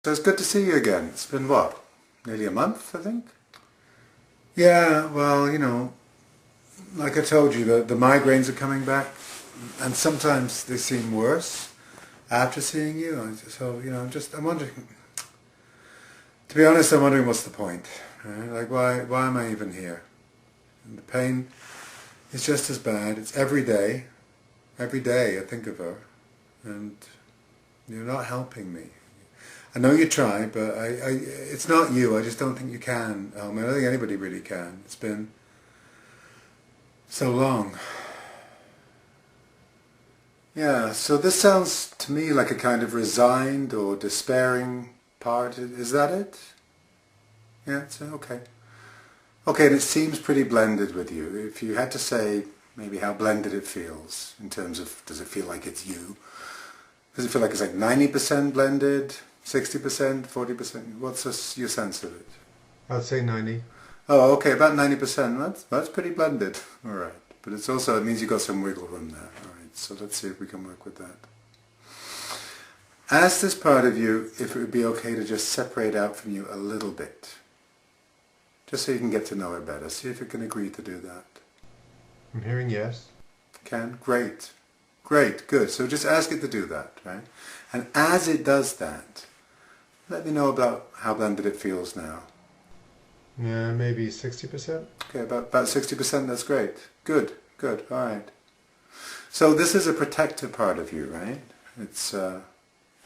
So it's good to see you again. It's been what? Nearly a month, I think? Yeah, well, like I told you, the migraines are coming back, and sometimes they seem worse after seeing you. So, I'm wondering, to be honest, I'm wondering what's the point, right? Like, why am I even here? And the pain is just as bad. It's every day. Every day I think of her, and you're not helping me. I know you try, but it's not you. I just don't think you can. I don't think anybody really can. It's been so long. Yeah, so this sounds to me like a kind of resigned or despairing part. Is that it? Yeah, it's okay. Okay, and it seems pretty blended with you. If you had to say maybe how blended it feels in terms of, does it feel like it's you? Does it feel like it's like 90% blended? 60%, 40%? What's your sense of it? I'd say 90. Oh, okay, about 90%. That's pretty blended. All right. But it means you've got some wiggle room there. All right, so let's see if we can work with that. Ask this part of you if it would be okay to just separate out from you a little bit. Just so you can get to know it better. See if it can agree to do that. I'm hearing yes. Can? Great. Great, good. So just ask it to do that, right? And as it does that, let me know about how blended it feels now. Yeah, maybe 60%. Okay, about 60%, that's great. Good, all right. So this is a protective part of you, right? It's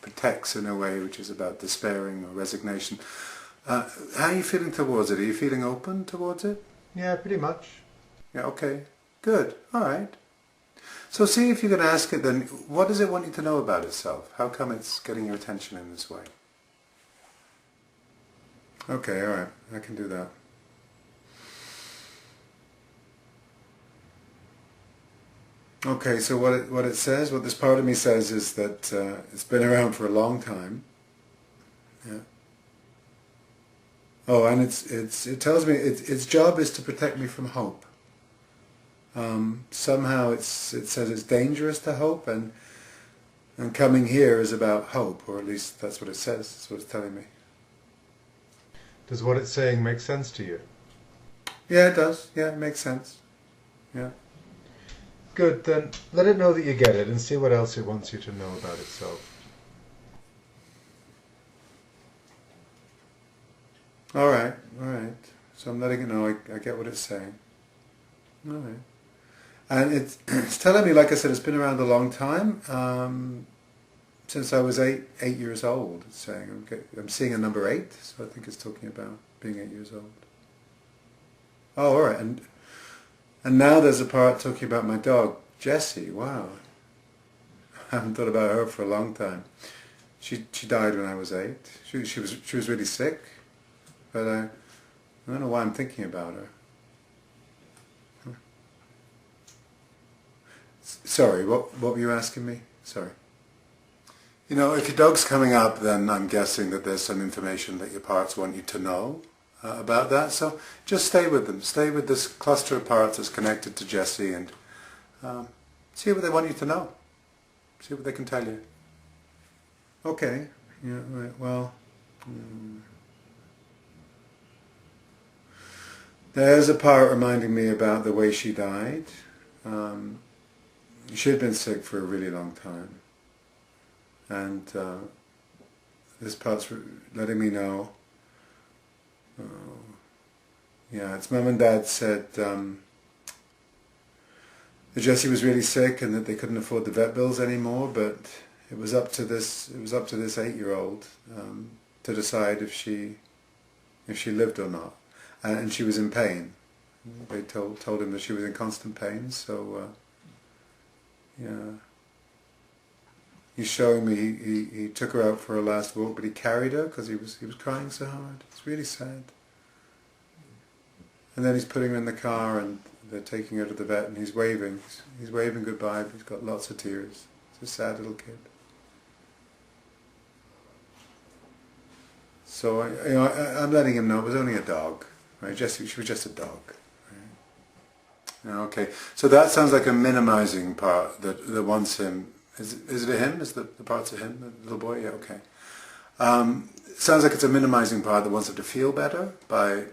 protects in a way which is about despairing or resignation. How are you feeling towards it? Are you feeling open towards it? Yeah, pretty much. Yeah, okay, good, all right. So see if you can ask it then, what does it want you to know about itself? How come it's getting your attention in this way? Okay, all right, I can do that. Okay, so what it says, what this part of me says is that it's been around for a long time. Yeah. Oh, and it tells me its job is to protect me from hope. Somehow it says it's dangerous to hope, and coming here is about hope, or at least that's what it says. That's what it's telling me. Does what it's saying make sense to you? Yeah, it does. Yeah, it makes sense. Yeah. Good, then let it know that you get it and see what else it wants you to know about itself. All right. So I'm letting it know I get what it's saying. All right. And it's telling me, like I said, it's been around a long time. Since I was eight years old, it's saying. I'm seeing a number 8, so I think it's talking about being 8 years old. Oh, all right. And now there's a part talking about my dog, Jessie. Wow. I haven't thought about her for a long time. She died when I was 8. She was really sick, but I don't know why I'm thinking about her. Sorry, what were you asking me? Sorry. If your dog's coming up, then I'm guessing that there's some information that your parts want you to know about that. So just stay with them. Stay with this cluster of parts that's connected to Jessie, and see what they want you to know. See what they can tell you. Okay. Yeah, right. Well, there's a part reminding me about the way she died. She had been sick for a really long time, and this part's letting me know. Yeah, its mum and dad said that Jessie was really sick and that they couldn't afford the vet bills anymore, but it was up to this 8-year-old to decide if she lived or not, and she was in pain. They told him that she was in constant pain, so. Yeah. He's showing me he took her out for her last walk, but he carried her because he was crying so hard. It's really sad. And then he's putting her in the car and they're taking her to the vet and he's waving. He's waving goodbye, but he's got lots of tears. It's a sad little kid. So I'm letting him know it was only a dog. Right? She was just a dog. Okay, so that sounds like a minimizing part that wants him. Is it a him? Is the parts of him, the little boy? Yeah, okay. Sounds like it's a minimizing part that wants him to feel better by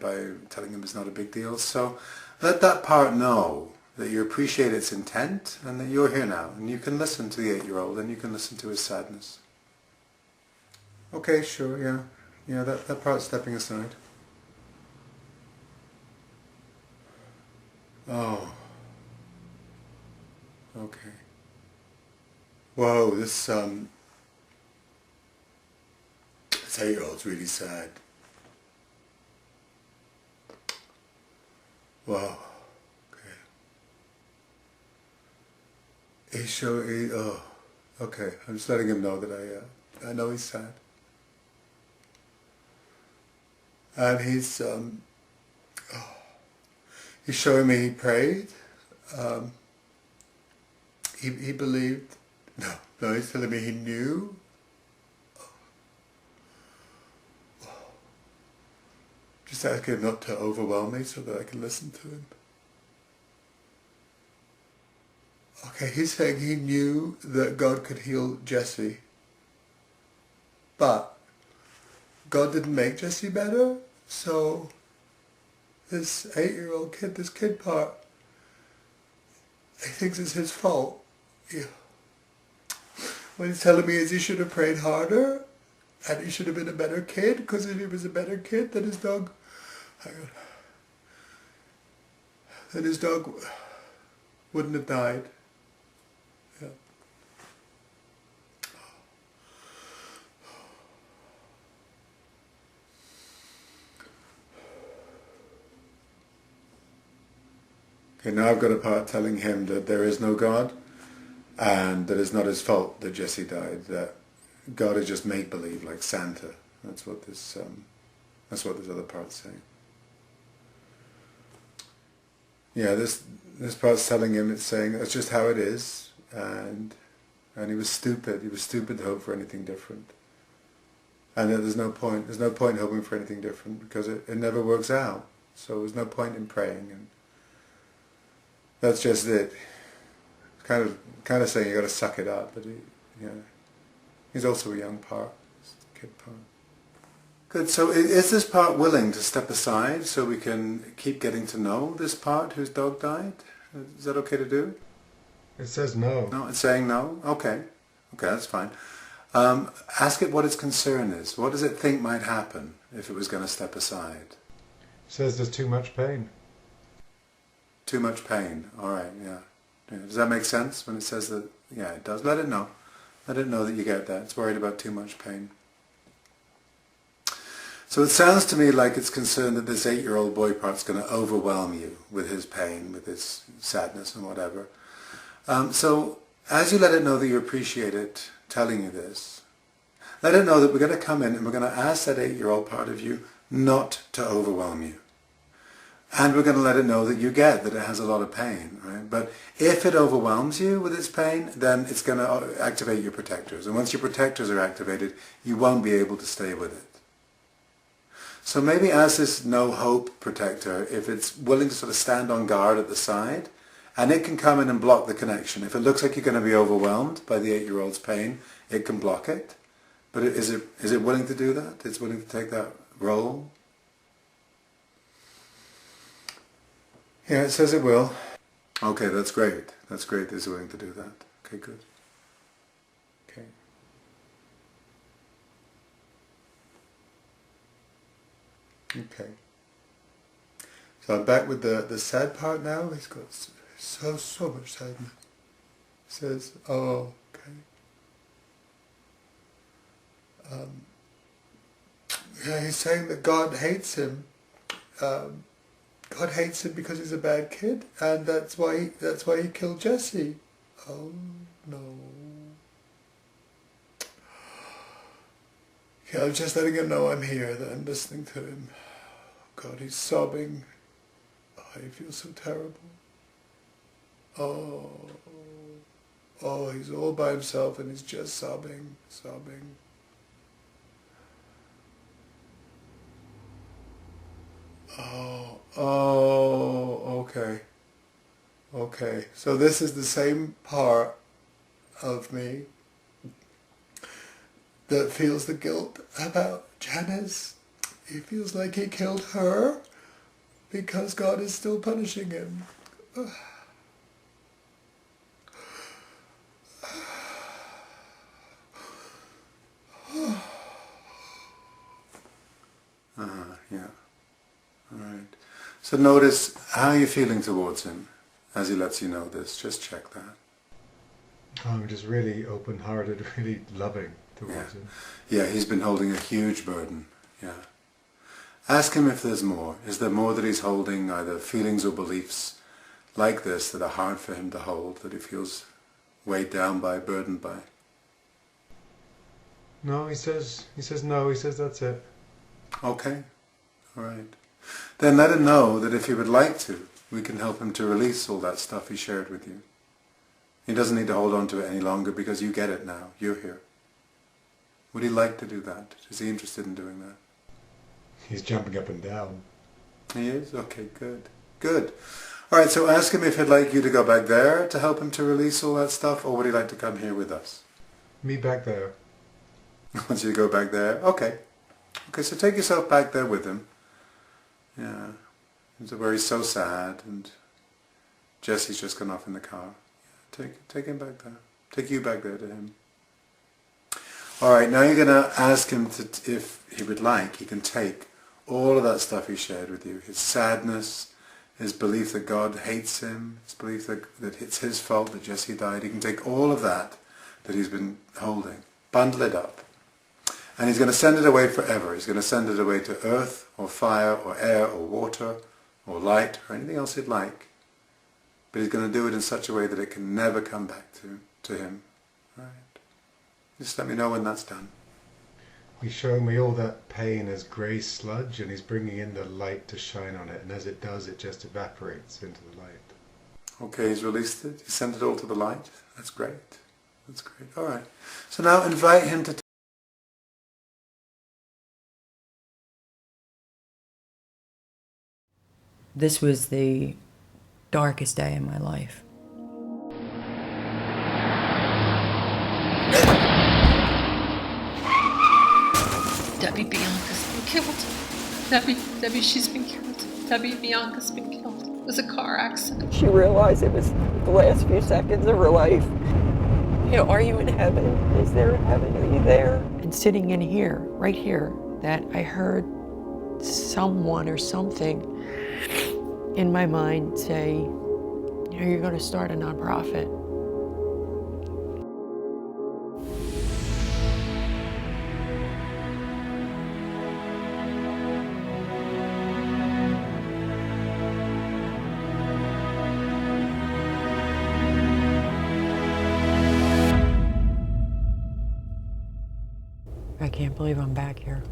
telling him it's not a big deal. So let that part know that you appreciate its intent and that you're here now and you can listen to the 8-year-old and you can listen to his sadness. Okay, sure, yeah. Yeah, that part's stepping aside. Oh. Okay. Whoa, this 8-year-old's really sad. Wow. Okay. Oh. Okay. I'm just letting him know that I know he's sad. And he's showing me he prayed. He believed. No, he's telling me he knew. Just asking him not to overwhelm me so that I can listen to him. Okay, he's saying he knew that God could heal Jesse, but God didn't make Jesse better, so this 8-year-old kid, this kid part, he thinks it's his fault. Yeah. What he's telling me is he should have prayed harder, and he should have been a better kid, because if he was a better kid, then his dog, wouldn't have died. Yeah. Okay, now I've got a part telling him that there is no God, and that it's not his fault that Jesse died. That God is just make-believe, like Santa. That's what this other part's saying. Yeah, this part's telling him, it's saying that's just how it is, and he was stupid. He was stupid to hope for anything different, and that there's no point hoping for anything different because it never works out. So there's no point in praying, and that's just it. Kind of saying you got to suck it up, but he's also a young part, kid part. Good. So is this part willing to step aside so we can keep getting to know this part whose dog died? Is that okay to do? It says no. No, it's saying no? Okay. Okay, that's fine. Ask it what its concern is. What does it think might happen if it was going to step aside? It says there's too much pain. Too much pain. All right, yeah. Does that make sense when it says that? Yeah, it does. Let it know. Let it know that you get that. It's worried about too much pain. So it sounds to me like it's concerned that this 8-year-old boy part's going to overwhelm you with his pain, with his sadness and whatever. So as you let it know that you appreciate it telling you this, let it know that we're going to come in and we're going to ask that 8-year-old part of you not to overwhelm you. And we're going to let it know that you get that it has a lot of pain, right? But if it overwhelms you with its pain, then it's going to activate your protectors. And once your protectors are activated, you won't be able to stay with it. So maybe ask this no hope protector if it's willing to sort of stand on guard at the side, and it can come in and block the connection. If it looks like you're going to be overwhelmed by the 8-year-old's pain, it can block it. But is it willing to do that? It's willing to take that role? Yeah, it says it will. Okay, that's great. That's great that it's willing to do that. Okay, good. Okay. Okay. So I'm back with the sad part now. He's got so much sadness. He says, oh, okay. Yeah, he's saying that God hates him. God hates him because he's a bad kid, and that's why he killed Jesse. Oh no. Yeah, I'm just letting him know I'm here, that I'm listening to him. God, he's sobbing. Oh, he feels so terrible. Oh, he's all by himself and he's just sobbing. Okay. Okay, so this is the same part of me that feels the guilt about Janice. He feels like he killed her because God is still punishing him. Yeah. All right. So notice how you're feeling towards him as he lets you know this. Just check that. I'm just really open-hearted, really loving towards him. Yeah, he's been holding a huge burden. Yeah. Ask him if there's more. Is there more that he's holding, either feelings or beliefs like this that are hard for him to hold, that he feels weighed down by, burdened by? No, he says no, he says that's it. Okay. All right. Then let him know that if he would like to, we can help him to release all that stuff he shared with you. He doesn't need to hold on to it any longer because you get it now. You're here. Would he like to do that? Is he interested in doing that? He's jumping up and down. He is? Okay, good. Good. All right, so ask him if he'd like you to go back there to help him to release all that stuff, or would he like to come here with us? Me back there. Wants you to go back there? Okay. Okay, so take yourself back there with him. Yeah. Where he's so sad, and Jesse's just gone off in the car. Yeah, take him back there. Take you back there to him. All right, now you're going to ask him to, if he would like, he can take all of that stuff he shared with you. His sadness, his belief that God hates him, his belief that it's his fault that Jesse died. He can take all of that he's been holding, bundle it up, and he's going to send it away forever. He's going to send it away to earth or fire or air or water or light or anything else he'd like. But he's going to do it in such a way that it can never come back to him. All right. Just let me know when that's done. He's showing me all that pain as grey sludge, and he's bringing in the light to shine on it, and as it does, it just evaporates into the light. Okay, he's released it. He sent it all to the light. That's great. That's great. All right. So now invite him to This was the darkest day in my life. Debbie, Bianca's been killed. Debbie, she's been killed. Debbie, Bianca's been killed. It was a car accident. She realized it was the last few seconds of her life. You know, are you in heaven? Is there a heaven? Are you there? And sitting in here, right here, that I heard someone or something in my mind say, you know, you're going to start a nonprofit. I can't believe I'm back here.